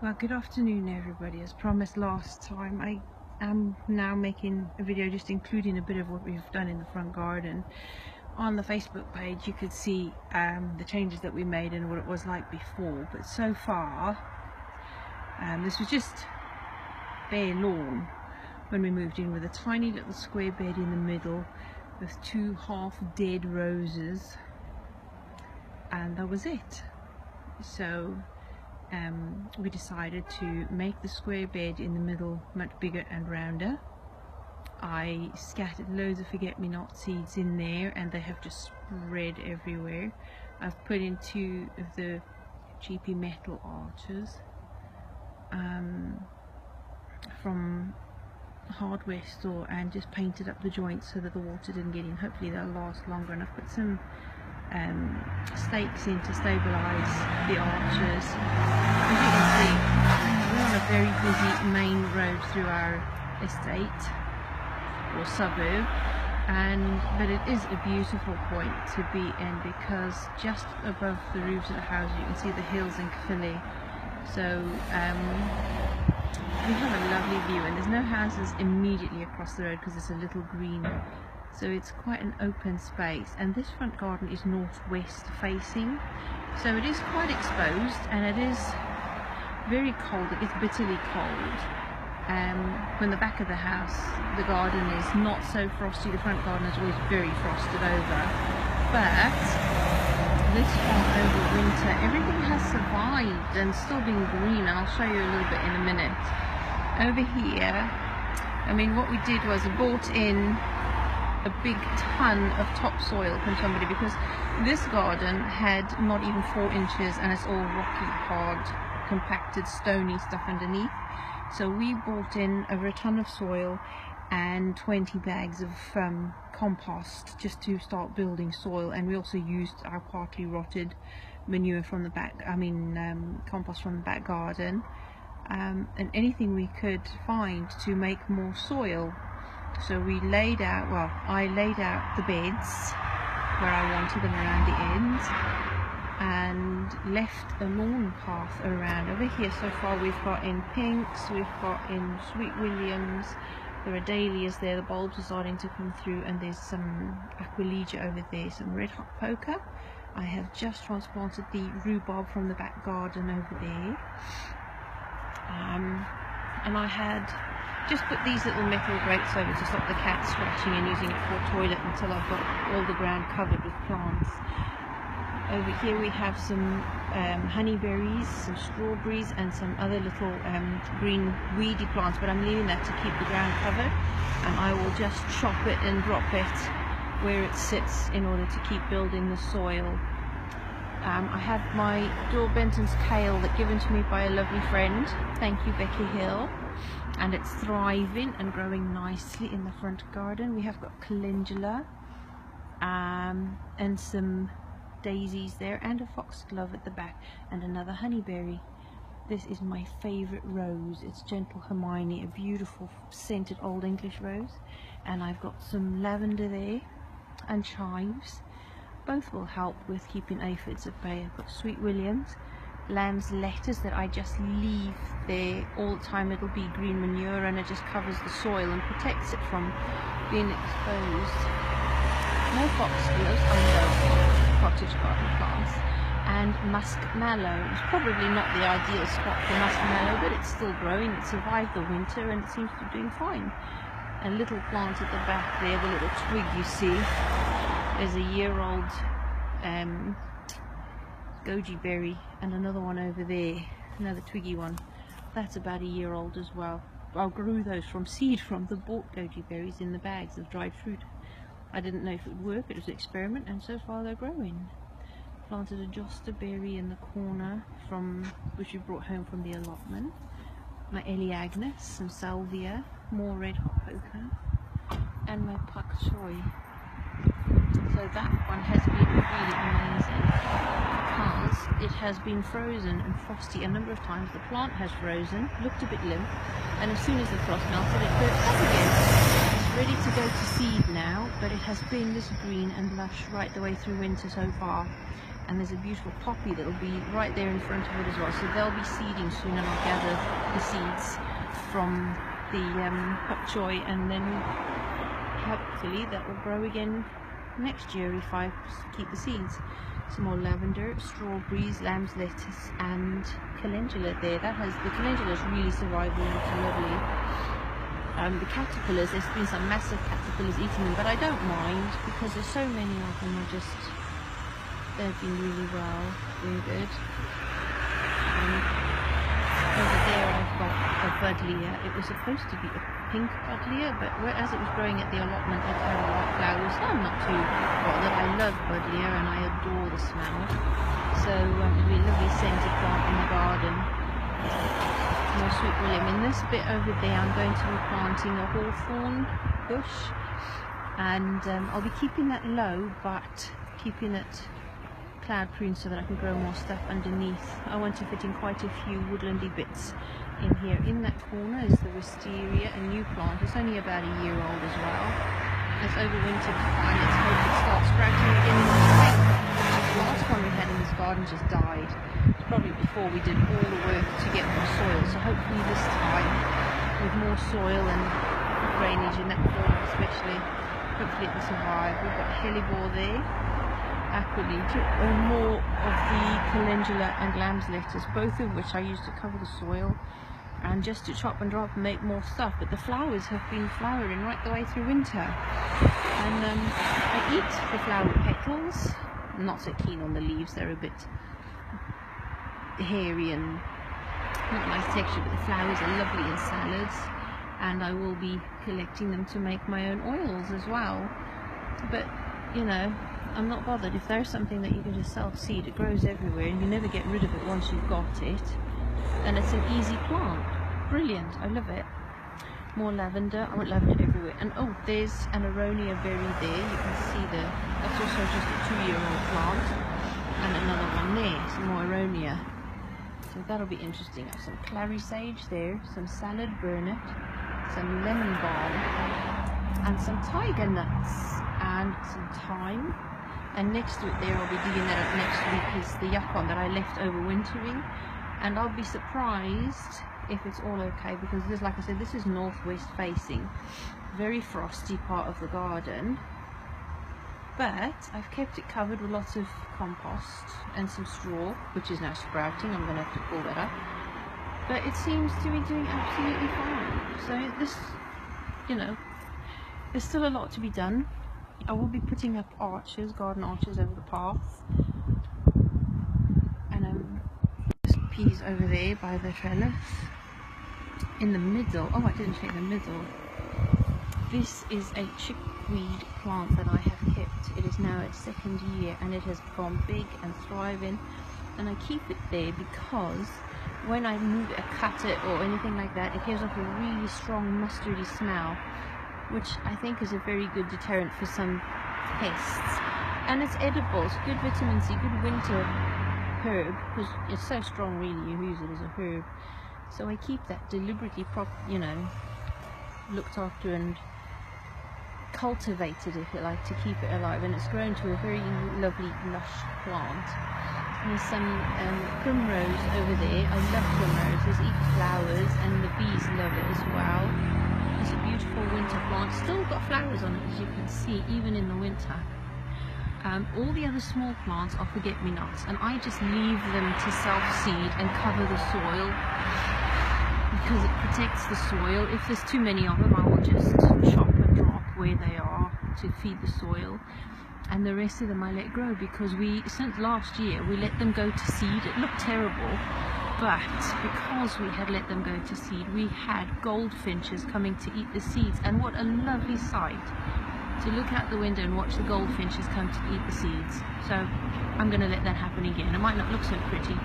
Well, good afternoon everybody. As promised last time, I am now making a video just including a bit of what we've done in the front garden. On the Facebook page you could see the changes that we made and what it was like before, but so far this was just bare lawn when we moved in, with a tiny little square bed in the middle with two half dead roses, and that was it. So we decided to make the square bed in the middle much bigger and rounder. I scattered loads of forget-me-not seeds in there and they have just spread everywhere. I've put in two of the cheapy metal arches from hardware store and just painted up the joints so that the water didn't get in. Hopefully they'll last longer, and I've put some stakes in to stabilise the arches. As you can see, we're on a very busy main road through our estate or suburb, but it is a beautiful point to be in because just above the roofs of the houses you can see the hills in Philly. So we have a lovely view, and there's no houses immediately across the road because it's a little green. So it's quite an open space, and this front garden is northwest facing, so it is quite exposed and it is very cold. It gets bitterly cold. When the back of the house, the garden is not so frosty. The front garden is always very frosted over, but this one over winter everything has survived and still been green, and I'll show you a little bit in a minute. Over here, I mean, what we did was we bought in a big ton of topsoil from somebody because this garden had not even 4 inches and it's all rocky, hard, compacted, stony stuff underneath. So we bought in over a ton of soil and 20 bags of compost just to start building soil, and we also used our partly rotted manure from the back, compost from the back garden, and anything we could find to make more soil. So we laid out, well, I laid out the beds where I wanted them around the ends and left a lawn path around. Over here so far we've got in pinks, we've got in sweet williams, there are dahlias there, the bulbs are starting to come through, and there's some aquilegia over there, some red hot poker. I have just transplanted the rhubarb from the back garden over there, and I had just put these little metal grates over to stop the cats scratching and using it for a toilet until I've got all the ground covered with plants. Over here we have some honeyberries, some strawberries and some other little green weedy plants, but I'm leaving that to keep the ground covered, and I will just chop it and drop it where it sits in order to keep building the soil. I have my Dor Benton's kale that given to me by a lovely friend, thank you Becky Hill, and it's thriving and growing nicely in the front garden. We have got calendula and some daisies there, and a foxglove at the back, and another honeyberry. This is my favourite rose. It's Gentle Hermione, a beautiful scented Old English rose, and I've got some lavender there and chives. Both will help with keeping aphids at bay. I've got sweet williams, lamb's lettuce that I just leave there all the time. It'll be green manure and it just covers the soil and protects it from being exposed. No foxgloves, I know, cottage garden plants. And muskmallow. It's probably not the ideal spot for muskmallow, but it's still growing. It survived the winter and it seems to be doing fine. A little plant at the back there, the little twig you see, there's a year-old goji berry, and another one over there, another twiggy one, that's about a year old as well. I grew those from seed from the bought goji berries in the bags of dried fruit. I didn't know if it would work, it was an experiment, and so far they're growing. Planted a josta berry in the corner which we brought home from the allotment. My Eleagnus, some salvia, more red hot poker, and my pak choi. So that one has been really amazing because it has been frozen and frosty a number of times. The plant has frozen, looked a bit limp, and as soon as the frost melted it perked up again. It's ready to go to seed now, but it has been this green and lush right the way through winter so far. and there's a beautiful poppy that will be right there in front of it as well, so they'll be seeding soon, and I'll gather the seeds from the pak choy, and then hopefully that will grow again next year if I keep the seeds. Some more lavender, strawberries, lamb's lettuce, and calendula there. The calendula is really surviving, it's lovely. The caterpillars, there's been some massive caterpillars eating them, but I don't mind because there's so many of them. They've been really well, doing good. Over there I've got a buddleia. It was supposed to be a pink buddleia, but as it was growing at the allotment it had white flowers. So I'm not too bothered. I love buddleia and I adore the smell. So it'll be a lovely scented plant in the garden. More sweet william. In this bit over there I'm going to be planting a hawthorn bush, and I'll be keeping that low but keeping it cloud pruned so that I can grow more stuff underneath. I want to fit in quite a few woodlandy bits in here. In that corner is the wisteria, a new plant. It's only about a year old as well. It's overwintered fine. Let's hope it starts sprouting again in the spring. The last one we had in this garden just died. It's probably before we did all the work to get more soil, so hopefully this time with more soil and drainage in that corner especially, hopefully it will survive. We've got hellebore there, aquilite, and more of the calendula and lamb's lettuce, both of which I use to cover the soil and just to chop and drop and make more stuff. But the flowers have been flowering right the way through winter, and I eat the flower petals. I'm not so keen on the leaves, they're a bit hairy and not nice texture, but the flowers are lovely in salads, and I will be collecting them to make my own oils as well. But you know, I'm not bothered. If there's something that you can just self-seed, it grows everywhere and you never get rid of it once you've got it, and it's an easy plant. Brilliant, I love it. More lavender. I want lavender everywhere. And oh, there's an aronia berry there. You can see that's also just a 2-year-old plant, and another one there, some more aronia. So that'll be interesting. I have some clary sage there, some salad burnet, some lemon balm, and some tiger nuts, and some thyme. And next to it there, I'll be digging that up next week, is the yacon that I left overwintering. And I'll be surprised if it's all okay, because this, like I said, this is northwest facing, very frosty part of the garden, but I've kept it covered with lots of compost and some straw, which is now sprouting. I'm going to have to pull that up, but it seems to be doing absolutely fine. So this, you know, there's still a lot to be done. I will be putting up arches, garden arches over the path, and there's peas over there by the trellis. In the middle, oh, I didn't check the middle. This is a chickweed plant that I have kept. It is now its 2nd year and it has gone big and thriving, and I keep it there because when I move it, cut it or anything like that, it gives off a really strong mustardy smell, which I think is a very good deterrent for some pests. And it's edible, it's good vitamin C, good winter herb, because it's so strong really, you use it as a herb. So I keep that deliberately looked after and cultivated, if you like, to keep it alive, and it's grown to a very lovely lush plant. And there's some primrose over there. I love primroses, eat flowers, and the bees love it as well. It's a beautiful winter plant, still got flowers on it, as you can see, even in the winter. All the other small plants are forget-me-nots, and I just leave them to self-seed and cover the soil, because it protects the soil. If there's too many of them, I will just chop and drop where they are to feed the soil, and the rest of them I let grow, because since last year we let them go to seed. It looked terrible, but because we had let them go to seed, we had goldfinches coming to eat the seeds, and what a lovely sight to look out the window and watch the goldfinches come to eat the seeds. So I'm going to let that happen again. It might not look so pretty,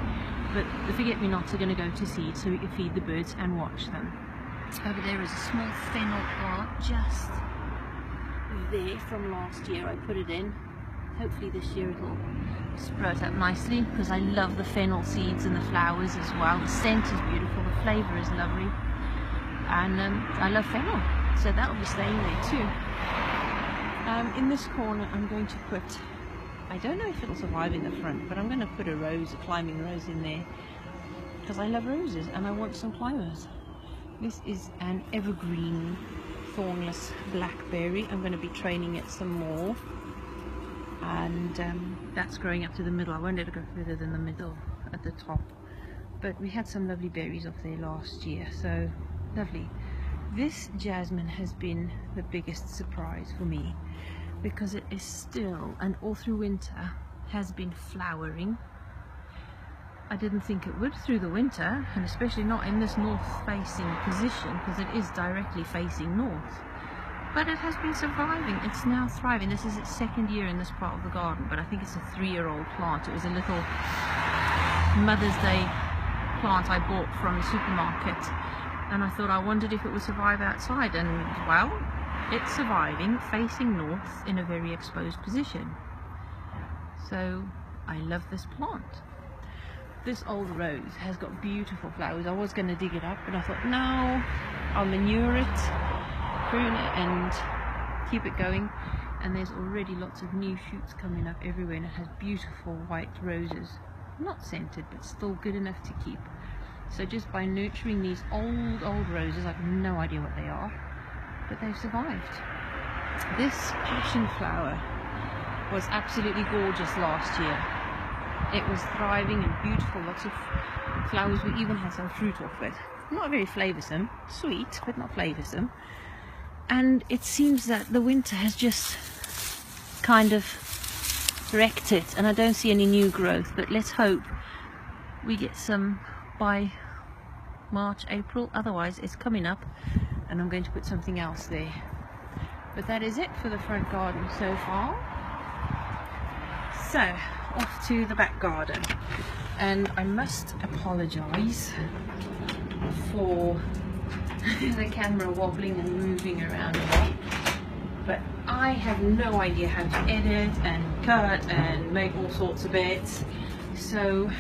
but the forget-me-nots are going to go to seed so we can feed the birds and watch them. Over there is a small fennel plant just there from last year. I put it in. Hopefully this year it'll sprout up nicely, because I love the fennel seeds and the flowers as well. The scent is beautiful, the flavour is lovely, and I love fennel, so that will be staying there too. In this corner I'm going to put I don't know if it'll survive in the front, but I'm going to put a rose, a climbing rose in there, because I love roses and I want some climbers. This is an evergreen thornless blackberry. I'm going to be training it some more, and that's growing up to the middle. I won't let it go further than the middle at the top, but we had some lovely berries off there last year, so lovely. This jasmine has been the biggest surprise for me, because it is still, and all through winter, has been flowering. I didn't think it would through the winter, and especially not in this north-facing position, because it is directly facing north. But it has been surviving. It's now thriving. This is its second year in this part of the garden, but I think it's a 3-year-old plant. It was a little Mother's Day plant I bought from the supermarket, and I thought, I wondered if it would survive outside, and well, it's surviving facing north in a very exposed position. So I love this plant. This old rose has got beautiful flowers. I was going to dig it up, but I thought, no, I'll manure it, prune it and keep it going. And there's already lots of new shoots coming up everywhere, and it has beautiful white roses, not scented but still good enough to keep. So just by nurturing these old roses, I have no idea what they are, but they've survived. This passion flower was absolutely gorgeous last year. It was thriving and beautiful, lots of flowers. We even had some fruit off it. Not very flavoursome, sweet, but not flavoursome. And it seems that the winter has just kind of wrecked it, and I don't see any new growth, but let's hope we get some by March, April. Otherwise it's coming up and I'm going to put something else there. But that is it for the front garden so far. So off to the back garden, and I must apologize for the camera wobbling and moving around a lot, but I have no idea how to edit and cut and make all sorts of bits, so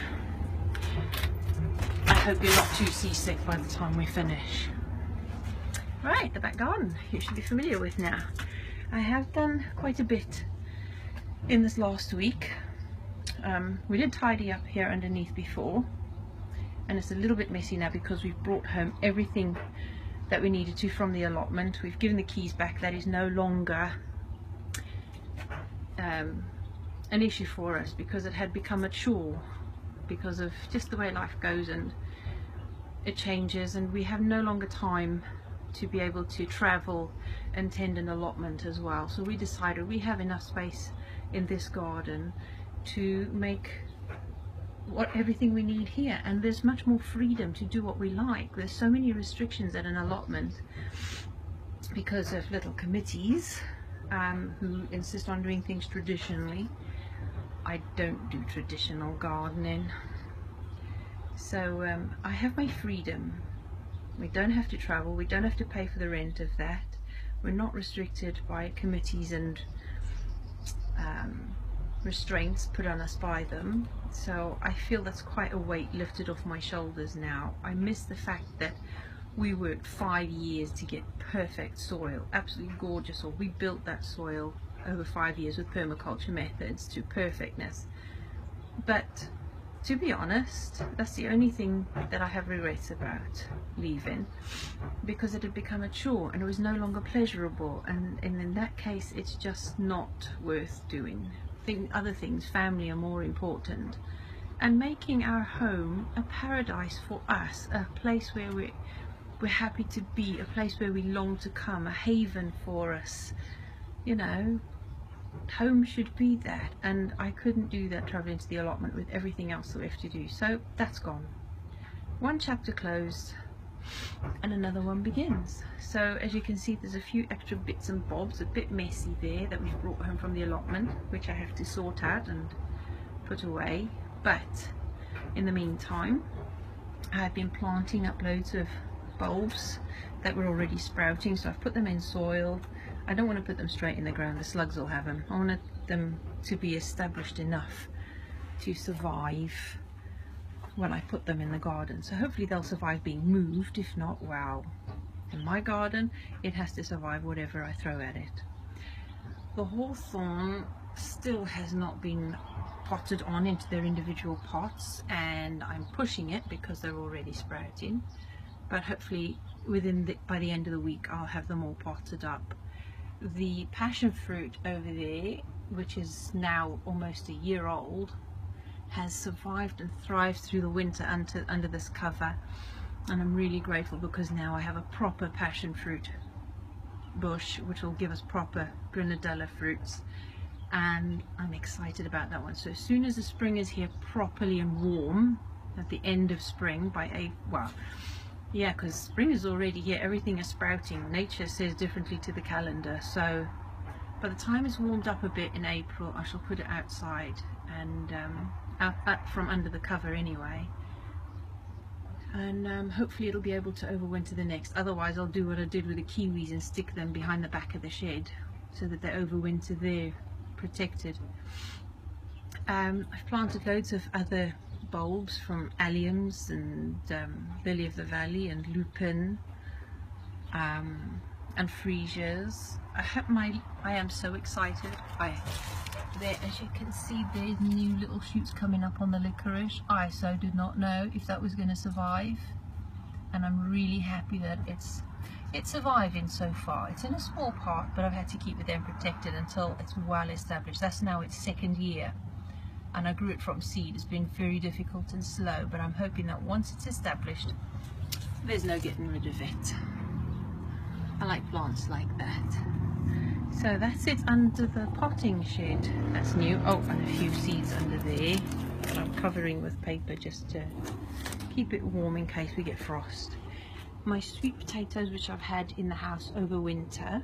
I hope you're not too seasick by the time we finish. Right, the back garden you should be familiar with now. I have done quite a bit in this last week. We did tidy up here underneath before, and it's a little bit messy now because we've brought home everything that we needed to from the allotment. We've given the keys back. That is no longer an issue for us, because it had become a chore because of just the way life goes, and it changes, and we have no longer time to be able to travel and tend an allotment as well. So we decided we have enough space in this garden to make everything we need here, and there's much more freedom to do what we like. There's so many restrictions at an allotment because of little committees who insist on doing things traditionally. I don't do traditional gardening, so I have my freedom. We don't have to travel, we don't have to pay for the rent of that, we're not restricted by committees and restraints put on us by them. So I feel that's quite a weight lifted off my shoulders now. I miss the fact that we worked 5 years to get perfect soil, absolutely gorgeous soil. We built that soil over 5 years with permaculture methods to perfectness. But to be honest, that's the only thing that I have regrets about leaving, because it had become a chore and it was no longer pleasurable, and in that case it's just not worth doing. Other things, family, are more important, and making our home a paradise for us, a place where we're happy to be, a place where we long to come, a haven for us. You know, home should be that, and I couldn't do that traveling to the allotment with everything else that we have to do. So that's gone. One chapter closed and another one begins. So as you can see, there's a few extra bits and bobs, a bit messy there, that we've brought home from the allotment, which I have to sort out and put away. But in the meantime, I've been planting up loads of bulbs that were already sprouting, so I've put them in soil. I don't want to put them straight in the ground, the slugs will have them. I want them to be established enough to survive when I put them in the garden. So hopefully they'll survive being moved. If not, well, in my garden it has to survive whatever I throw at it. The hawthorn still has not been potted on into their individual pots, and I'm pushing it because they're already sprouting, but hopefully by the end of the week I'll have them all potted up. The passion fruit over there, which is now almost a year old, has survived and thrived through the winter under this cover, and I'm really grateful because now I have a proper passion fruit bush which will give us proper granadella fruits, and I'm excited about that one. So as soon as the spring is here properly and warm, at the end of spring, yeah, because spring is already here, everything is sprouting. Nature says differently to the calendar, so by the time it's warmed up a bit in April, I shall put it outside and out from under the cover anyway, and hopefully it'll be able to overwinter the next. Otherwise I'll do what I did with the kiwis and stick them behind the back of the shed so that they overwinter there protected. I've planted loads of other bulbs from alliums and lily of the valley and lupin and freesias. I am so excited. There, as you can see, there's new little shoots coming up on the licorice. I so did not know if that was going to survive, and I'm really happy that it's surviving so far. It's in a small pot, but I've had to keep it there protected until it's well established. That's now its second year, and I grew it from seed. It's been very difficult and slow, but I'm hoping that once it's established, there's no getting rid of it. I like plants like that. So that's it under the potting shed. That's new. Oh, and a few seeds under there that I'm covering with paper just to keep it warm in case we get frost. My sweet potatoes, which I've had in the house over winter,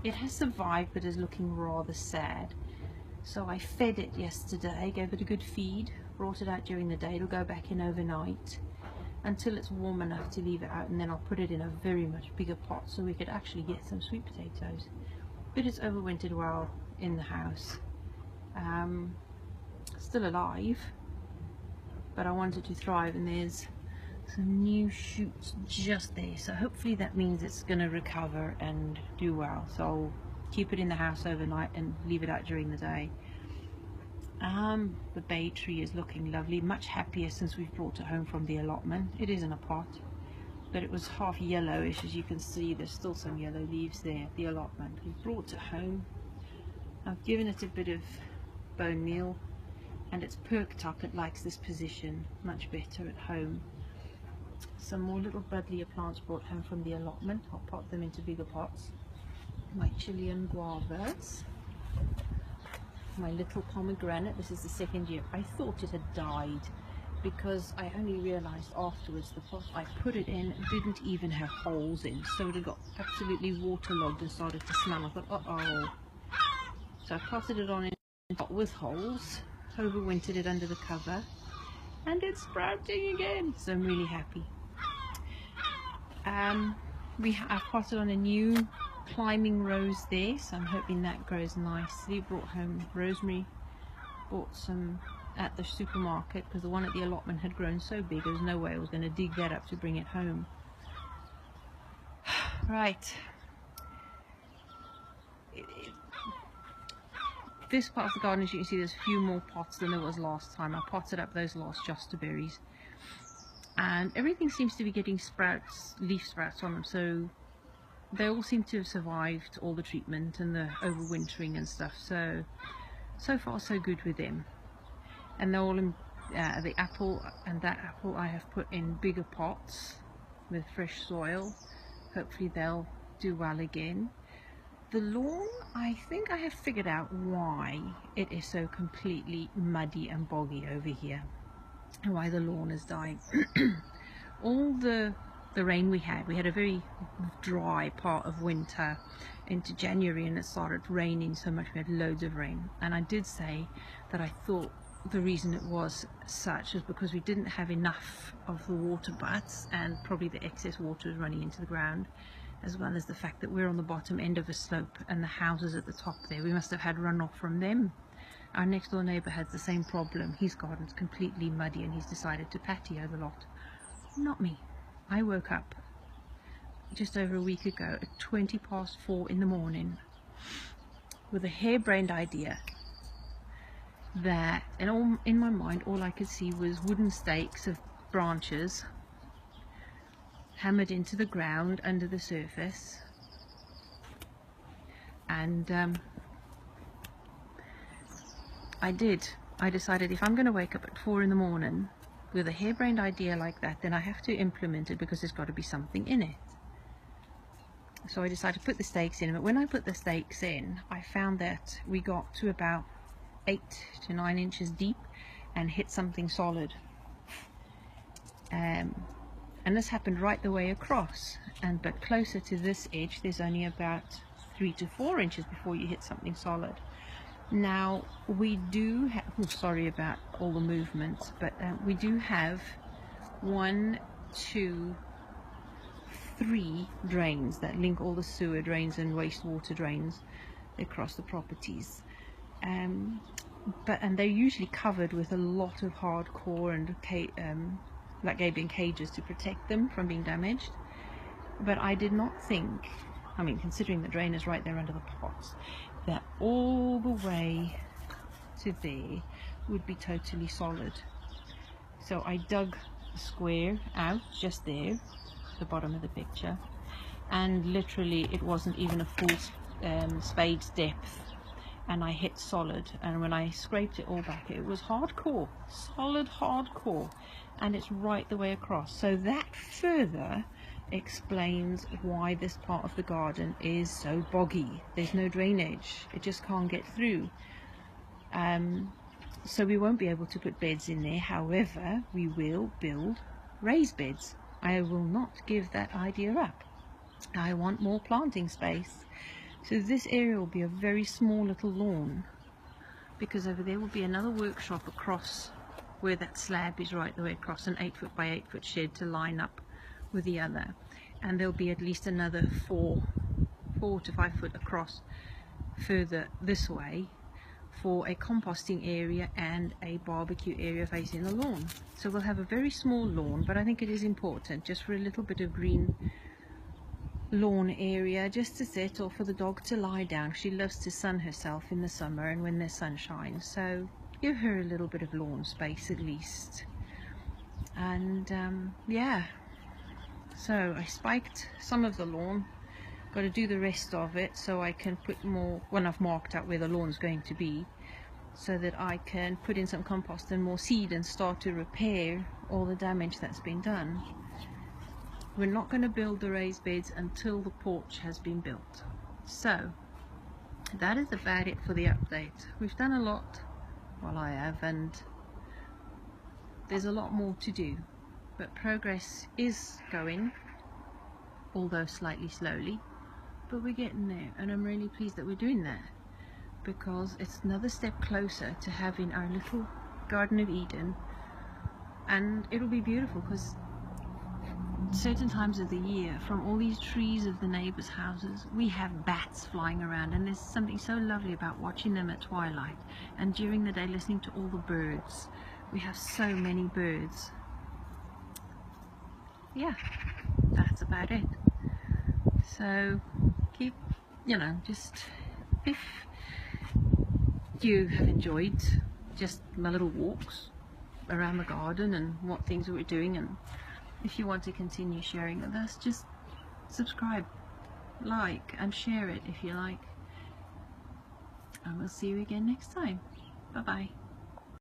it has survived but is looking rather sad. So I fed it yesterday, gave it a good feed, brought it out during the day. It'll go back in overnight until it's warm enough to leave it out, and then I'll put it in a very much bigger pot so we could actually get some sweet potatoes. But it's overwintered well in the house. Still alive, but I want it to thrive, and there's some new shoots just there, so hopefully that means it's going to recover and do well. So I'll keep it in the house overnight and leave it out during the day. The bay tree is looking lovely, much happier since we've brought it home from the allotment. It is in a pot, but it was half yellowish. As you can see, there's still some yellow leaves there at the allotment. We've brought it home. I've given it a bit of bone meal, and it's perked up. It likes this position much better at home. Some more little buddleia plants brought home from the allotment. I'll pot them into bigger pots. My Chilean guavas. My little pomegranate. This is the second year. I thought it had died because I only realized afterwards the pot I put it in didn't even have holes in, so it had got absolutely waterlogged and started to smell. I thought, uh-oh. So I potted it on in a pot with holes, overwintered it under the cover, and it's sprouting again, so I'm really happy. I've potted on a new climbing rose there, so I'm hoping that grows nicely. Brought home rosemary, bought some at the supermarket because the one at the allotment had grown so big there was no way I was going to dig that up to bring it home. Right, this part of the garden, as you can see, there's a few more pots than there was last time. I potted up those last jostaberries, and everything seems to be getting sprouts, leaf sprouts on them, so they all seem to have survived all the treatment and the overwintering and stuff. So far so good with them. And they're all in the apple, and that apple I have put in bigger pots with fresh soil. Hopefully they'll do well again. The lawn, I think I have figured out why it is so completely muddy and boggy over here, and why the lawn is dying. All the rain we had a very dry part of winter into January, and it started raining so much. We had loads of rain, and I did say that I thought the reason it was such is because we didn't have enough of the water butts, and probably the excess water is running into the ground, as well as the fact that we're on the bottom end of a slope and the houses at the top there, we must have had runoff from them. Our next door neighbour has the same problem. His garden's completely muddy and he's decided to patio the lot. Not me. I woke up just over a week ago at 4:20 in the morning with a harebrained idea that, and in my mind all I could see was wooden stakes of branches hammered into the ground under the surface, and I decided if I'm going to wake up at 4 in the morning with a harebrained idea like that, then I have to implement it, because there's got to be something in it. So I decided to put the stakes in, but when I put the stakes in, I found that we got to about 8 to 9 inches deep and hit something solid. And this happened right the way across, but closer to this edge there's only about 3 to 4 inches before you hit something solid. Now we do have, oh, sorry about all the movements, but we do have 1, 2, 3 drains that link all the sewer drains and wastewater drains across the properties, and they're usually covered with a lot of hardcore and like Gabion cages to protect them from being damaged. But I did not think, I mean, considering the drain is right there under the pots, that all the way to there would be totally solid. So I dug the square out just there, the bottom of the picture, and literally it wasn't even a full spade's depth, and I hit solid. And when I scraped it all back, it was hardcore, solid hardcore, and it's right the way across. So that further explains why this part of the garden is so boggy. There's no drainage, it just can't get through. So we won't be able to put beds in there. However, we will build raised beds. I will not give that idea up. I want more planting space. So this area will be a very small little lawn, because over there will be another workshop across where that slab is right the way across, an 8 foot by 8 foot shed to line up with the other, and there'll be at least another 4 to 5 foot across further this way for a composting area and a barbecue area facing the lawn. So we'll have a very small lawn, but I think it is important just for a little bit of green lawn area just to sit, or for the dog to lie down. She loves to sun herself in the summer and when there's sunshine, so give her a little bit of lawn space at least. And yeah, so I spiked some of the lawn, got to do the rest of it so I can put more, when I've marked out where the lawn's going to be, so that I can put in some compost and more seed and start to repair all the damage that's been done. We're not going to build the raised beds until the porch has been built. So that is about it for the update. We've done a lot, well I have, and there's a lot more to do, but progress is going, although slightly slowly, but we're getting there, and I'm really pleased that we're doing that, because it's another step closer to having our little Garden of Eden. And it'll be beautiful, because certain times of the year, from all these trees of the neighbors' houses, we have bats flying around, and there's something so lovely about watching them at twilight, and during the day listening to all the birds. We have so many birds. Yeah, that's about it. So keep, you know, just if you have enjoyed just my little walks around the garden and what things we're doing, and if you want to continue sharing with us, just subscribe, like and share it if you like, and we'll see you again next time. Bye bye.